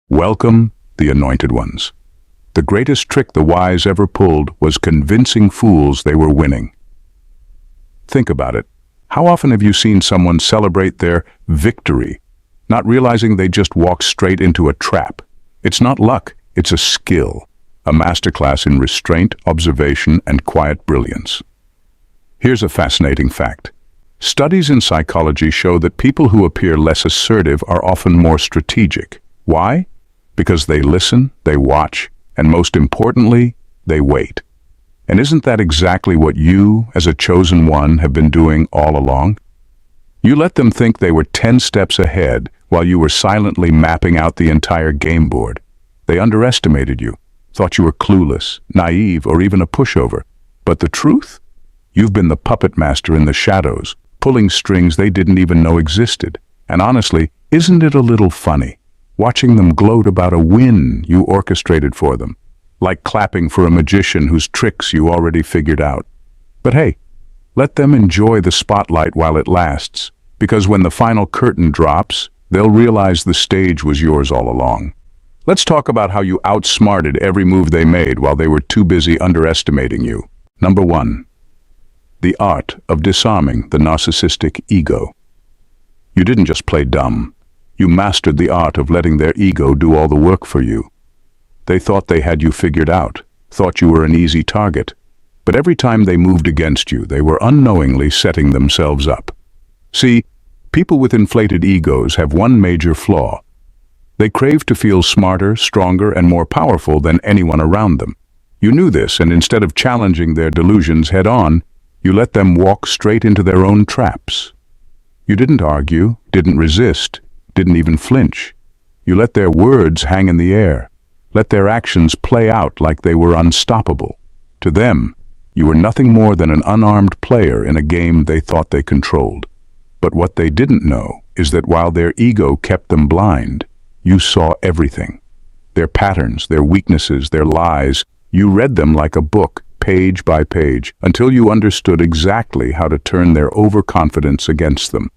Welcome, the anointed ones. The greatest trick the wise ever pulled was convincing fools they were winning. Think about it. How often have you seen someone celebrate their victory, not realizing they just walked straight into a trap? It's not luck, it's a skill, a masterclass in restraint, observation, and quiet brilliance. Here's a fascinating fact. Studies in psychology show that people who appear less assertive are often more strategic. Why? Because they listen, they watch, and most importantly, they wait. And isn't that exactly what you, as a chosen one, have been doing all along? You let them think they were 10 steps ahead while you were silently mapping out the entire game board. They underestimated you, thought you were clueless, naive, or even a pushover. But the truth? You've been the puppet master in the shadows, pulling strings they didn't even know existed. And honestly, isn't it a little funny? Watching them gloat about a win you orchestrated for them, like clapping for a magician whose tricks you already figured out. But hey, let them enjoy the spotlight while it lasts, because when the final curtain drops, they'll realize the stage was yours all along. Let's talk about how you outsmarted every move they made while they were too busy underestimating you. Number 1. The art of disarming the narcissistic ego. You didn't just play dumb. You mastered the art of letting their ego do all the work for you. They thought they had you figured out, thought you were an easy target. But every time they moved against you, they were unknowingly setting themselves up. See, people with inflated egos have one major flaw. They crave to feel smarter, stronger, and more powerful than anyone around them. You knew this, and instead of challenging their delusions head-on, you let them walk straight into their own traps. You didn't argue, didn't resist, didn't even flinch. You let their words hang in the air, let their actions play out like they were unstoppable. To them, you were nothing more than an unarmed player in a game they thought they controlled. But what they didn't know is that while their ego kept them blind, you saw everything. Their patterns, their weaknesses, their lies, you read them like a book, page by page, until you understood exactly how to turn their overconfidence against them.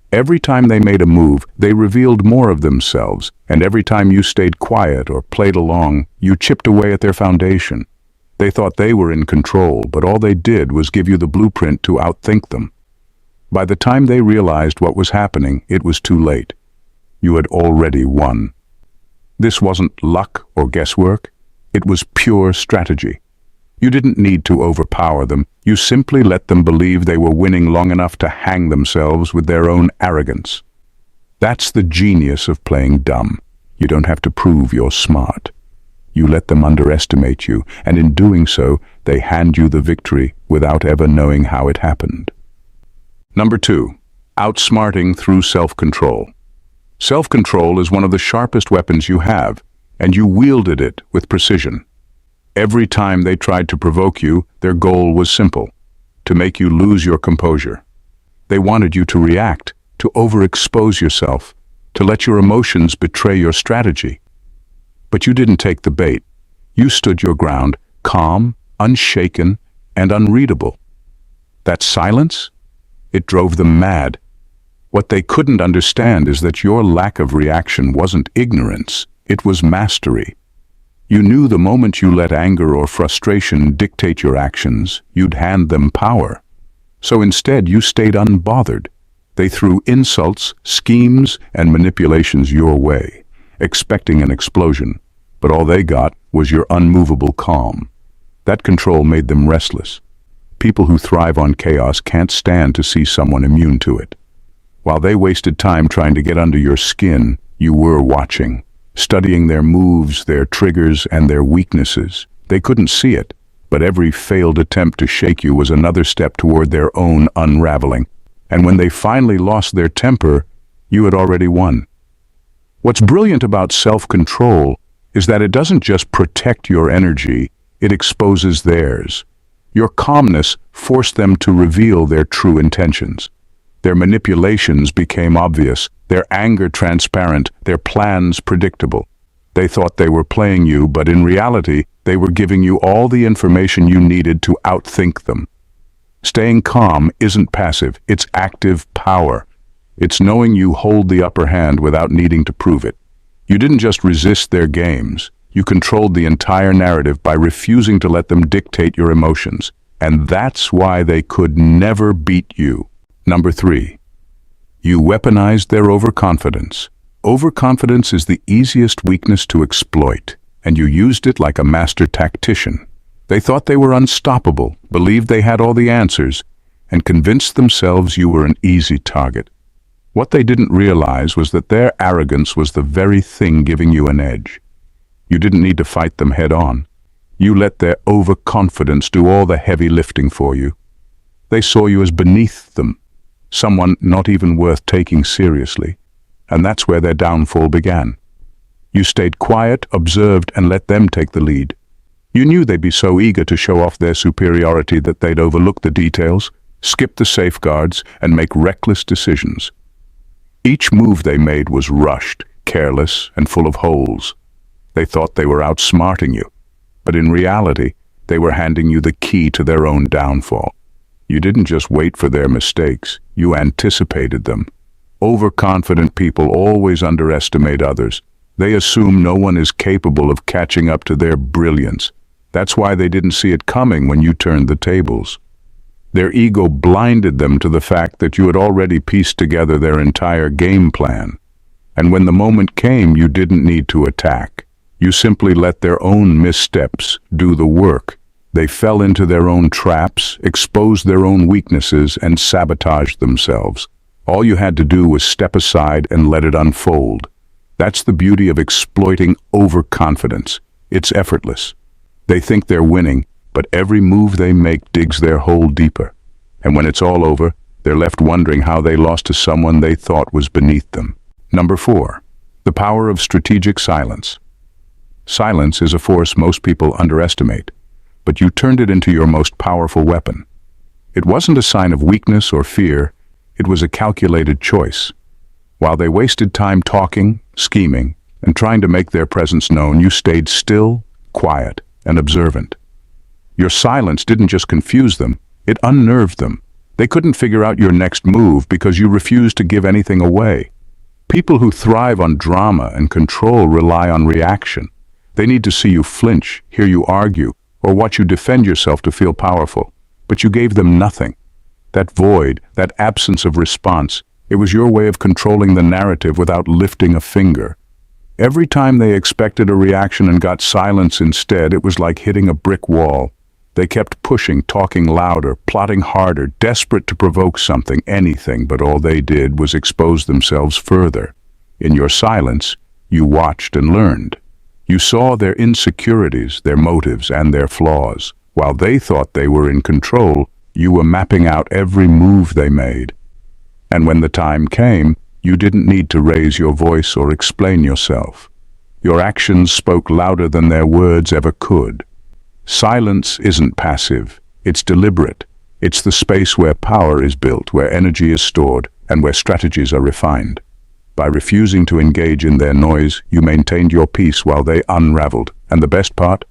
Every time they made a move, they revealed more of themselves, and every time you stayed quiet or played along, you chipped away at their foundation. They thought they were in control, but all they did was give you the blueprint to outthink them. By the time they realized what was happening, it was too late. You had already won. This wasn't luck or guesswork. It was pure strategy. You didn't need to overpower them. You simply let them believe they were winning long enough to hang themselves with their own arrogance. That's the genius of playing dumb. You don't have to prove you're smart. You let them underestimate you, and in doing so, they hand you the victory without ever knowing how it happened. Number 2. Outsmarting through self-control. Self-control is one of the sharpest weapons you have, and you wielded it with precision. Every time they tried to provoke you, their goal was simple: to make you lose your composure. They wanted you to react, to overexpose yourself, to let your emotions betray your strategy. But you didn't take the bait. You stood your ground, calm, unshaken, and unreadable. That silence? It drove them mad. What they couldn't understand is that your lack of reaction wasn't ignorance, it was mastery. You knew the moment you let anger or frustration dictate your actions, you'd hand them power. So instead, you stayed unbothered. They threw insults, schemes, and manipulations your way, expecting an explosion. But all they got was your unmovable calm. That control made them restless. People who thrive on chaos can't stand to see someone immune to it. While they wasted time trying to get under your skin, you were watching, studying their moves, their triggers, and their weaknesses. They couldn't see it, but every failed attempt to shake you was another step toward their own unraveling. And when they finally lost their temper, you had already won. What's brilliant about self-control is that it doesn't just protect your energy, it exposes theirs. Your calmness forced them to reveal their true intentions. Their manipulations became obvious, their anger transparent, their plans predictable. They thought they were playing you, but in reality, they were giving you all the information you needed to outthink them. Staying calm isn't passive, it's active power. It's knowing you hold the upper hand without needing to prove it. You didn't just resist their games, you controlled the entire narrative by refusing to let them dictate your emotions. And that's why they could never beat you. Number 3. You weaponized their overconfidence. Overconfidence is the easiest weakness to exploit, and you used it like a master tactician. They thought they were unstoppable, believed they had all the answers, and convinced themselves you were an easy target. What they didn't realize was that their arrogance was the very thing giving you an edge. You didn't need to fight them head on. You let their overconfidence do all the heavy lifting for you. They saw you as beneath them, someone not even worth taking seriously. And that's where their downfall began. You stayed quiet, observed, and let them take the lead. You knew they'd be so eager to show off their superiority that they'd overlook the details, skip the safeguards, and make reckless decisions. Each move they made was rushed, careless, and full of holes. They thought they were outsmarting you, but in reality, they were handing you the key to their own downfall. You didn't just wait for their mistakes, you anticipated them. Overconfident people always underestimate others. They assume no one is capable of catching up to their brilliance. That's why they didn't see it coming when you turned the tables. Their ego blinded them to the fact that you had already pieced together their entire game plan. And when the moment came, you didn't need to attack. You simply let their own missteps do the work. They fell into their own traps, exposed their own weaknesses, and sabotaged themselves. All you had to do was step aside and let it unfold. That's the beauty of exploiting overconfidence. It's effortless. They think they're winning, but every move they make digs their hole deeper. And when it's all over, they're left wondering how they lost to someone they thought was beneath them. Number 4. The power of strategic silence. Silence is a force most people underestimate, but you turned it into your most powerful weapon. It wasn't a sign of weakness or fear, it was a calculated choice. While they wasted time talking, scheming, and trying to make their presence known, you stayed still, quiet, and observant. Your silence didn't just confuse them, it unnerved them. They couldn't figure out your next move because you refused to give anything away. People who thrive on drama and control rely on reaction. They need to see you flinch, hear you argue, or watch you defend yourself to feel powerful. But you gave them nothing. That void, that absence of response, it was your way of controlling the narrative without lifting a finger. Every time they expected a reaction and got silence instead, it was like hitting a brick wall. They kept pushing, talking louder, plotting harder, desperate to provoke something, anything, but all they did was expose themselves further. In your silence, you watched and learned. You saw their insecurities, their motives, and their flaws. While they thought they were in control, you were mapping out every move they made. And when the time came, you didn't need to raise your voice or explain yourself. Your actions spoke louder than their words ever could. Silence isn't passive, it's deliberate. It's the space where power is built, where energy is stored, and where strategies are refined. By refusing to engage in their noise, you maintained your peace while they unraveled. And the best part?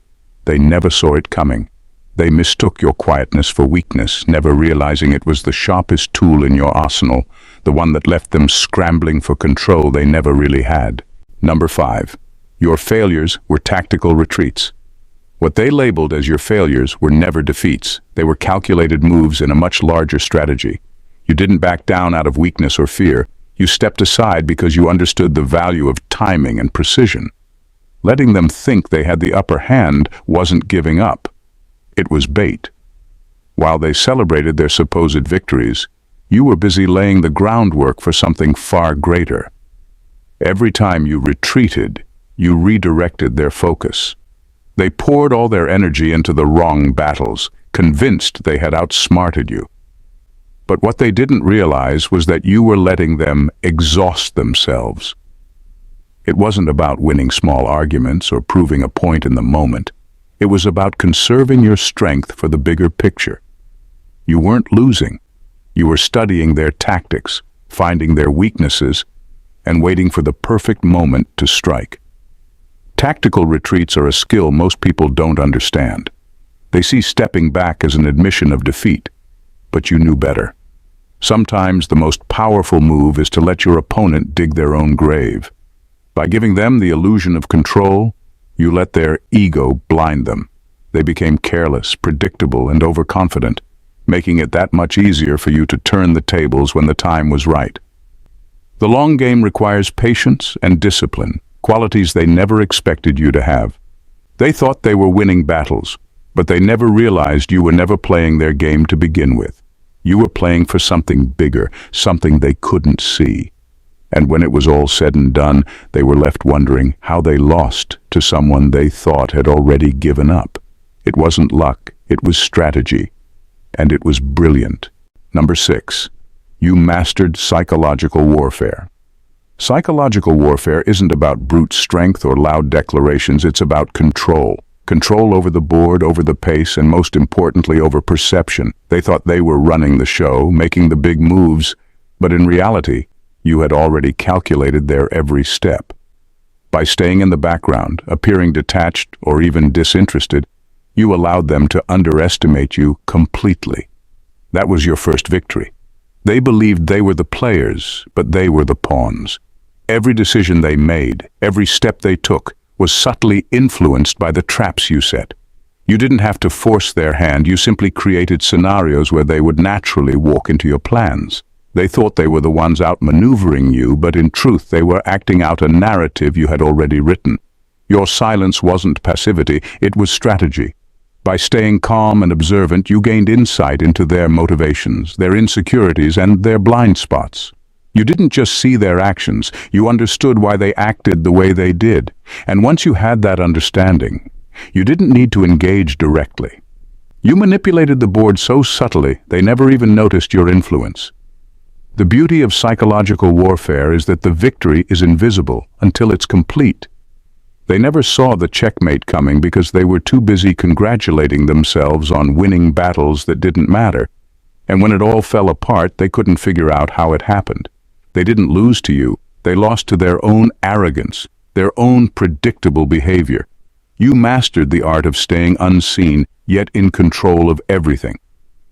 They never saw it coming. They mistook your quietness for weakness, never realizing it was the sharpest tool in your arsenal, the one that left them scrambling for control they never really had. Number 5. Your failures were tactical retreats. What they labeled as your failures were never defeats. They were calculated moves in a much larger strategy. You didn't back down out of weakness or fear. You stepped aside because you understood the value of timing and precision. Letting them think they had the upper hand wasn't giving up. It was bait. While they celebrated their supposed victories, you were busy laying the groundwork for something far greater. Every time you retreated, you redirected their focus. They poured all their energy into the wrong battles, convinced they had outsmarted you. But what they didn't realize was that you were letting them exhaust themselves. It wasn't about winning small arguments or proving a point in the moment. It was about conserving your strength for the bigger picture. You weren't losing. You were studying their tactics, finding their weaknesses, and waiting for the perfect moment to strike. Tactical retreats are a skill most people don't understand. They see stepping back as an admission of defeat, but you knew better. Sometimes the most powerful move is to let your opponent dig their own grave. By giving them the illusion of control, you let their ego blind them. They became careless, predictable, and overconfident, making it that much easier for you to turn the tables when the time was right. The long game requires patience and discipline, qualities they never expected you to have. They thought they were winning battles, but they never realized you were never playing their game to begin with. You were playing for something bigger, something they couldn't see. And when it was all said and done, they were left wondering how they lost to someone they thought had already given up. It wasn't luck, it was strategy. And it was brilliant. Number 6. You mastered psychological warfare. Psychological warfare isn't about brute strength or loud declarations, it's about control. Control over the board, over the pace, and most importantly, over perception. They thought they were running the show, making the big moves, but in reality, you had already calculated their every step. By staying in the background, appearing detached or even disinterested, you allowed them to underestimate you completely. That was your first victory. They believed they were the players, but they were the pawns. Every decision they made, every step they took, was subtly influenced by the traps you set. You didn't have to force their hand, you simply created scenarios where they would naturally walk into your plans. They thought they were the ones outmaneuvering you, but in truth they were acting out a narrative you had already written. Your silence wasn't passivity, it was strategy. By staying calm and observant, you gained insight into their motivations, their insecurities, and their blind spots. You didn't just see their actions, you understood why they acted the way they did. And once you had that understanding, you didn't need to engage directly. You manipulated the board so subtly, they never even noticed your influence. The beauty of psychological warfare is that the victory is invisible until it's complete. They never saw the checkmate coming because they were too busy congratulating themselves on winning battles that didn't matter. And when it all fell apart, they couldn't figure out how it happened. They didn't lose to you, they lost to their own arrogance, their own predictable behavior. You mastered the art of staying unseen, yet in control of everything.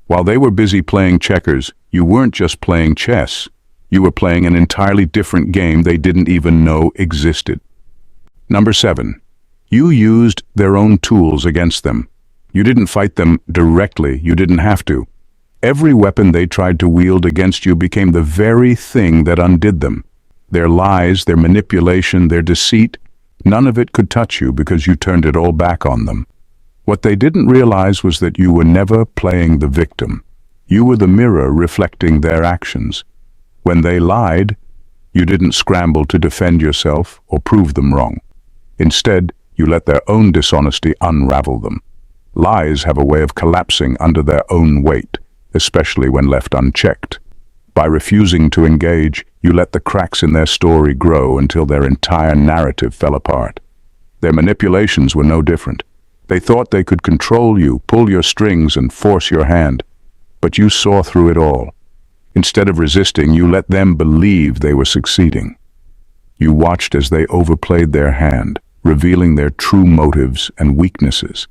While they were busy playing checkers, you weren't just playing chess. You were playing an entirely different game they didn't even know existed. Number 7. You used their own tools against them. You didn't fight them directly, you didn't have to. Every weapon they tried to wield against you became the very thing that undid them. Their lies, their manipulation, their deceit, none of it could touch you because you turned it all back on them. What they didn't realize was that you were never playing the victim. You were the mirror reflecting their actions. When they lied, you didn't scramble to defend yourself or prove them wrong. Instead, you let their own dishonesty unravel them. Lies have a way of collapsing under their own weight, especially when left unchecked. By refusing to engage, you let the cracks in their story grow until their entire narrative fell apart. Their manipulations were no different. They thought they could control you, pull your strings, and force your hand. But you saw through it all. Instead of resisting, you let them believe they were succeeding. You watched as they overplayed their hand, revealing their true motives and weaknesses.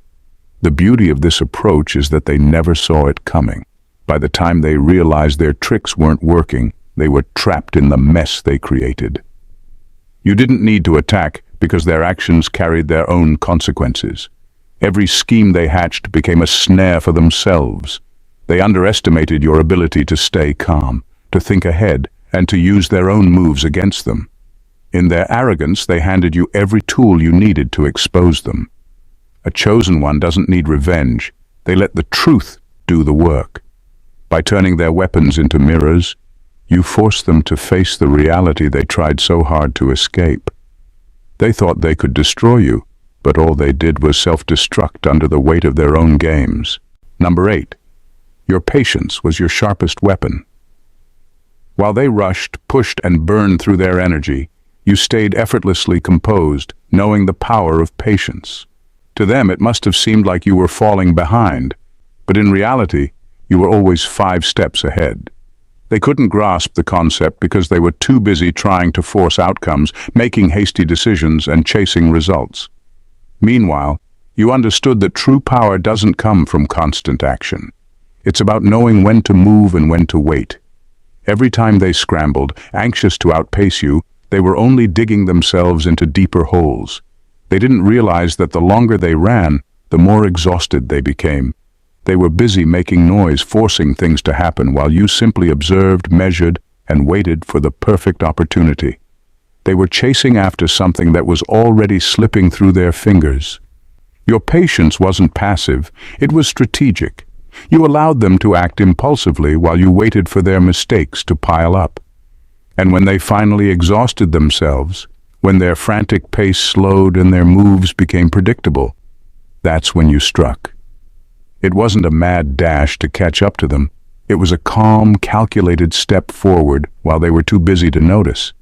The beauty of this approach is that they never saw it coming. By the time they realized their tricks weren't working, they were trapped in the mess they created. You didn't need to attack because their actions carried their own consequences. Every scheme they hatched became a snare for themselves. They underestimated your ability to stay calm, to think ahead, and to use their own moves against them. In their arrogance, they handed you every tool you needed to expose them. A chosen one doesn't need revenge. They let the truth do the work. By turning their weapons into mirrors, you forced them to face the reality they tried so hard to escape. They thought they could destroy you, but all they did was self-destruct under the weight of their own games. Number 8. Your patience was your sharpest weapon. While they rushed, pushed, and burned through their energy, you stayed effortlessly composed, knowing the power of patience. To them, it must have seemed like you were falling behind, but in reality, you were always 5 steps ahead. They couldn't grasp the concept because they were too busy trying to force outcomes, making hasty decisions, and chasing results. Meanwhile, you understood that true power doesn't come from constant action. It's about knowing when to move and when to wait. Every time they scrambled, anxious to outpace you, They were only digging themselves into deeper holes. They didn't realize that the longer they ran, the more exhausted they became. They were busy making noise, forcing things to happen, while you simply observed, measured, and waited for the perfect opportunity. They were chasing after something that was already slipping through their fingers. Your patience wasn't passive, it was strategic. You allowed them to act impulsively while you waited for their mistakes to pile up. And when they finally exhausted themselves, when their frantic pace slowed and their moves became predictable, that's when you struck. It wasn't a mad dash to catch up to them. It was a calm, calculated step forward while they were too busy to notice.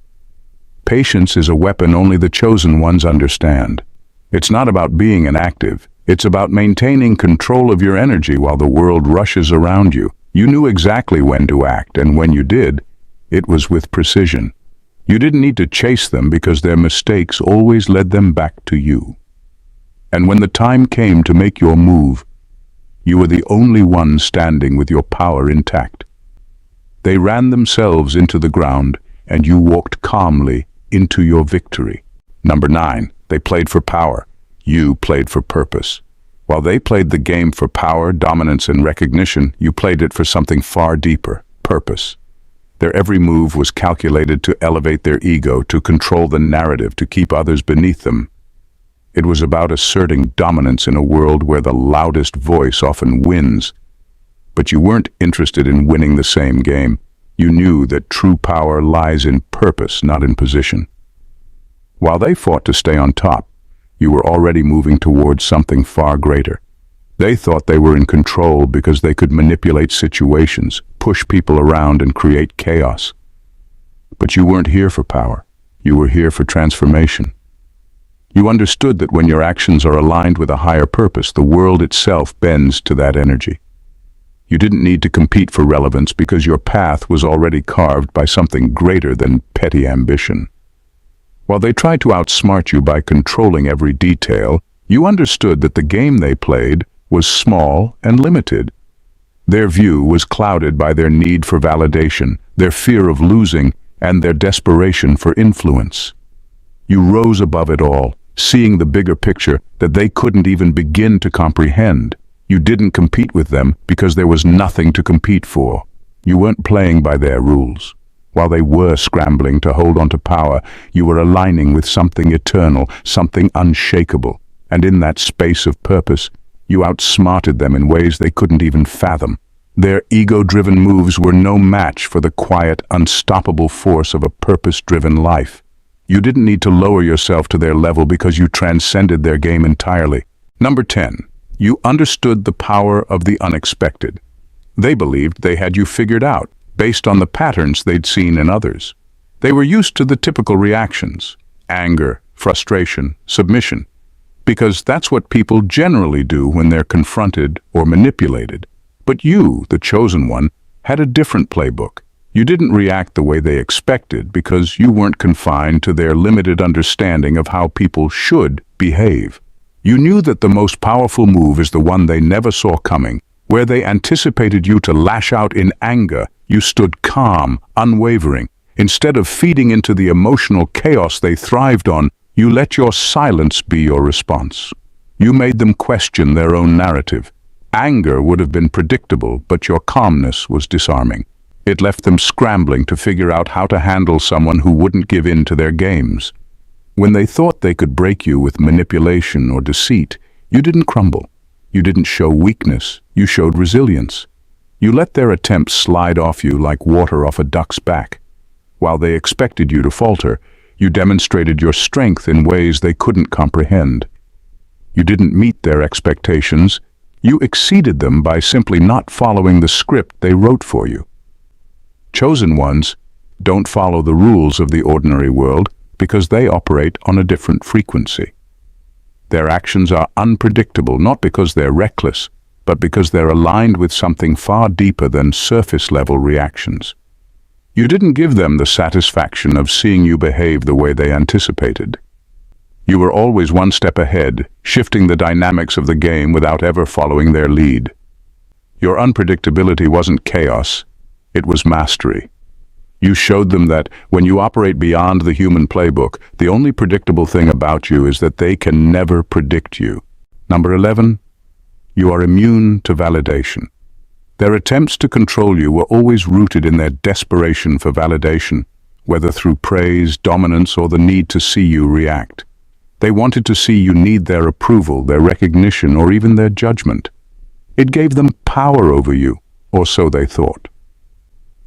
Patience is a weapon only the chosen ones understand. It's not about being inactive. It's about maintaining control of your energy while the world rushes around you. You knew exactly when to act, and when you did, it was with precision. You didn't need to chase them because their mistakes always led them back to you. And when the time came to make your move, you were the only one standing with your power intact. They ran themselves into the ground, and you walked calmly into your victory. Number 9. They played for power. You played for purpose. While they played the game for power, dominance, and recognition, you played it for something far deeper, purpose. Their every move was calculated to elevate their ego, to control the narrative, to keep others beneath them. It was about asserting dominance in a world where the loudest voice often wins. But you weren't interested in winning the same game. You knew that true power lies in purpose, not in position. While they fought to stay on top, you were already moving towards something far greater. They thought they were in control because they could manipulate situations, push people around, and create chaos. But you weren't here for power. You were here for transformation. You understood that when your actions are aligned with a higher purpose, the world itself bends to that energy. You didn't need to compete for relevance because your path was already carved by something greater than petty ambition. While they tried to outsmart you by controlling every detail, you understood that the game they played was small and limited. Their view was clouded by their need for validation, their fear of losing, and their desperation for influence. You rose above it all, seeing the bigger picture that they couldn't even begin to comprehend. You didn't compete with them because there was nothing to compete for. You weren't playing by their rules. While they were scrambling to hold on to power, you were aligning with something eternal, something unshakable. And in that space of purpose, you outsmarted them in ways they couldn't even fathom. Their ego-driven moves were no match for the quiet, unstoppable force of a purpose-driven life. You didn't need to lower yourself to their level because you transcended their game entirely. Number 10. You understood the power of the unexpected. They believed they had you figured out, based on the patterns they'd seen in others. They were used to the typical reactions: anger, frustration, submission, because that's what people generally do when they're confronted or manipulated. But you, the chosen one, had a different playbook. You didn't react the way they expected because you weren't confined to their limited understanding of how people should behave. You knew that the most powerful move is the one they never saw coming. Where they anticipated you to lash out in anger, you stood calm, unwavering. Instead of feeding into the emotional chaos they thrived on, you let your silence be your response. You made them question their own narrative. Anger would have been predictable, but your calmness was disarming. It left them scrambling to figure out how to handle someone who wouldn't give in to their games. When they thought they could break you with manipulation or deceit, you didn't crumble. You didn't show weakness, you showed resilience. You let their attempts slide off you like water off a duck's back. While they expected you to falter, you demonstrated your strength in ways they couldn't comprehend. You didn't meet their expectations, you exceeded them by simply not following the script they wrote for you. Chosen ones don't follow the rules of the ordinary world because they operate on a different frequency. Their actions are unpredictable not because they're reckless, but because they're aligned with something far deeper than surface-level reactions. You didn't give them the satisfaction of seeing you behave the way they anticipated. You were always one step ahead, shifting the dynamics of the game without ever following their lead. Your unpredictability wasn't chaos, it was mastery. You showed them that when you operate beyond the human playbook, the only predictable thing about you is that they can never predict you. Number 11, you are immune to validation. Their attempts to control you were always rooted in their desperation for validation, whether through praise, dominance, or the need to see you react. They wanted to see you need their approval, their recognition, or even their judgment. It gave them power over you, or so they thought.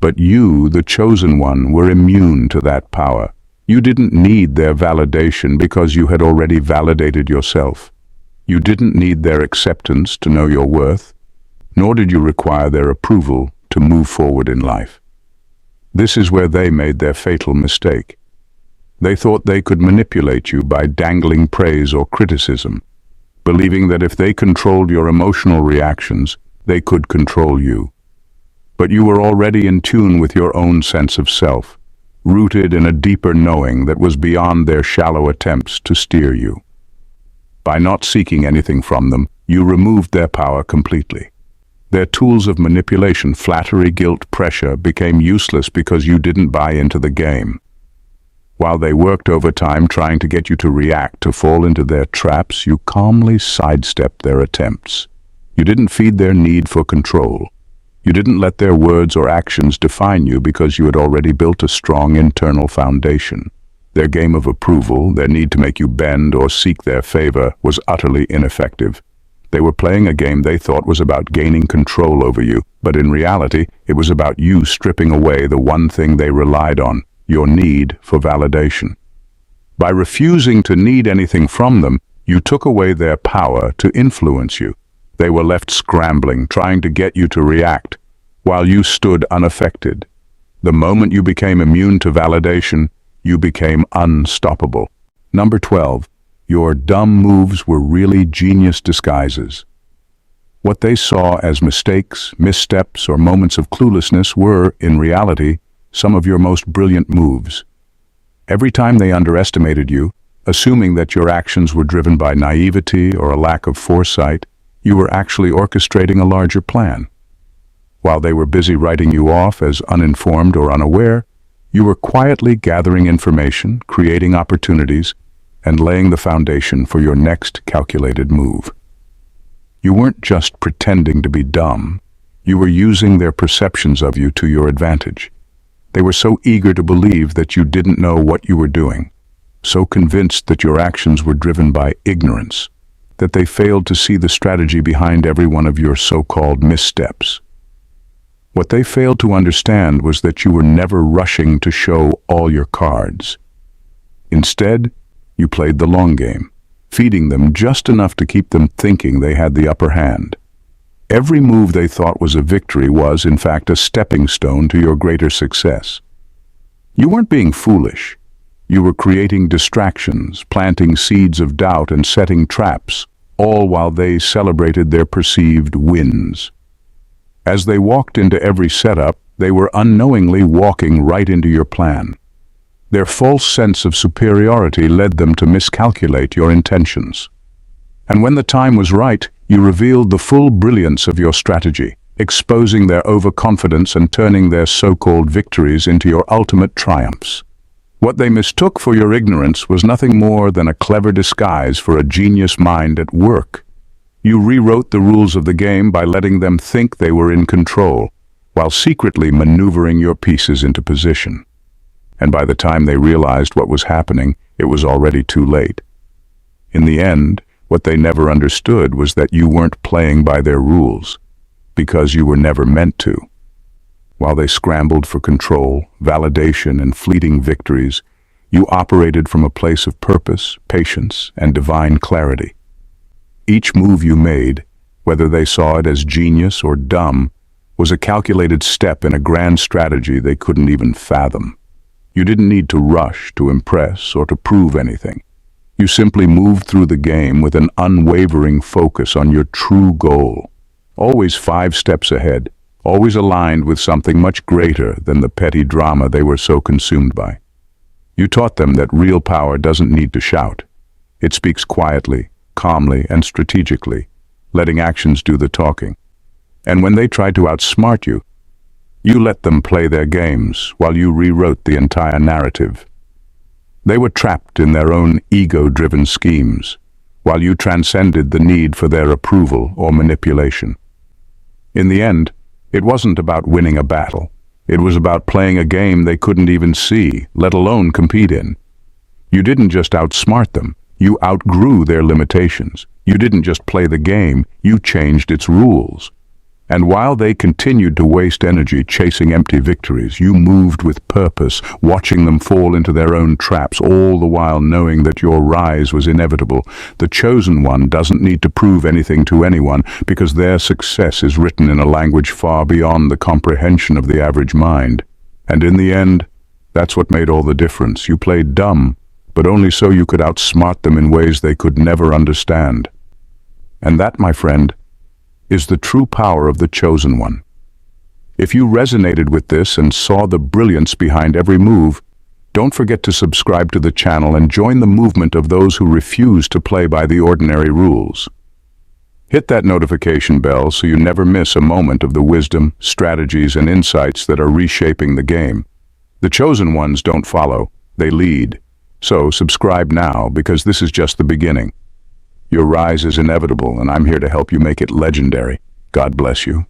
But you, the chosen one, were immune to that power. You didn't need their validation because you had already validated yourself. You didn't need their acceptance to know your worth, nor did you require their approval to move forward in life. This is where they made their fatal mistake. They thought they could manipulate you by dangling praise or criticism, believing that if they controlled your emotional reactions, they could control you. But you were already in tune with your own sense of self, rooted in a deeper knowing that was beyond their shallow attempts to steer you. By not seeking anything from them, you removed their power completely. Their tools of manipulation, flattery, guilt, pressure, became useless because you didn't buy into the game. While they worked overtime trying to get you to react, to fall into their traps, you calmly sidestepped their attempts. You didn't feed their need for control. You didn't let their words or actions define you because you had already built a strong internal foundation. Their game of approval, their need to make you bend or seek their favor, was utterly ineffective. They were playing a game they thought was about gaining control over you, but in reality, it was about you stripping away the one thing they relied on, your need for validation. By refusing to need anything from them, you took away their power to influence you. They were left scrambling, trying to get you to react, while you stood unaffected. The moment you became immune to validation, you became unstoppable. Number 12, your dumb moves were really genius disguises. What they saw as mistakes, missteps, or moments of cluelessness were, in reality, some of your most brilliant moves. Every time they underestimated you, assuming that your actions were driven by naivety or a lack of foresight, you were actually orchestrating a larger plan. While they were busy writing you off as uninformed or unaware, you were quietly gathering information, creating opportunities, and laying the foundation for your next calculated move. You weren't just pretending to be dumb. You were using their perceptions of you to your advantage. They were so eager to believe that you didn't know what you were doing, so convinced that your actions were driven by ignorance, that they failed to see the strategy behind every one of your so-called missteps. What they failed to understand was that you were never rushing to show all your cards. Instead, you played the long game, feeding them just enough to keep them thinking they had the upper hand. Every move they thought was a victory was, in fact, a stepping stone to your greater success. You weren't being foolish. You were creating distractions, planting seeds of doubt, and setting traps, all while they celebrated their perceived wins. As they walked into every setup, they were unknowingly walking right into your plan. Their false sense of superiority led them to miscalculate your intentions. And when the time was right, you revealed the full brilliance of your strategy, exposing their overconfidence and turning their so-called victories into your ultimate triumphs. What they mistook for your ignorance was nothing more than a clever disguise for a genius mind at work. You rewrote the rules of the game by letting them think they were in control, while secretly maneuvering your pieces into position. And by the time they realized what was happening, it was already too late. In the end, what they never understood was that you weren't playing by their rules, because you were never meant to. While they scrambled for control, validation, and fleeting victories, you operated from a place of purpose, patience, and divine clarity. Each move you made, whether they saw it as genius or dumb, was a calculated step in a grand strategy they couldn't even fathom. You didn't need to rush to impress or to prove anything. You simply moved through the game with an unwavering focus on your true goal, always 5 steps ahead, always aligned with something much greater than the petty drama they were so consumed by. You taught them that real power doesn't need to shout. It speaks quietly, calmly, and strategically, letting actions do the talking. And when they tried to outsmart you, You let them play their games while you rewrote the entire narrative. They were trapped in their own ego-driven schemes, while you transcended the need for their approval or manipulation. In the end, it wasn't about winning a battle. It was about playing a game they couldn't even see, let alone compete in. You didn't just outsmart them, you outgrew their limitations. You didn't just play the game, you changed its rules. And while they continued to waste energy chasing empty victories, you moved with purpose, watching them fall into their own traps, all the while knowing that your rise was inevitable. The chosen one doesn't need to prove anything to anyone, because their success is written in a language far beyond the comprehension of the average mind. And in the end, that's what made all the difference. You played dumb, but only so you could outsmart them in ways they could never understand. And that, my friend, is the true power of the chosen one. If you resonated with this and saw the brilliance behind every move, don't forget to subscribe to the channel and join the movement of those who refuse to play by the ordinary rules. Hit that notification bell so you never miss a moment of the wisdom, strategies, and insights that are reshaping the game. The chosen ones don't follow, they lead. So subscribe now, because this is just the beginning. Your rise is inevitable, and I'm here to help you make it legendary. God bless you.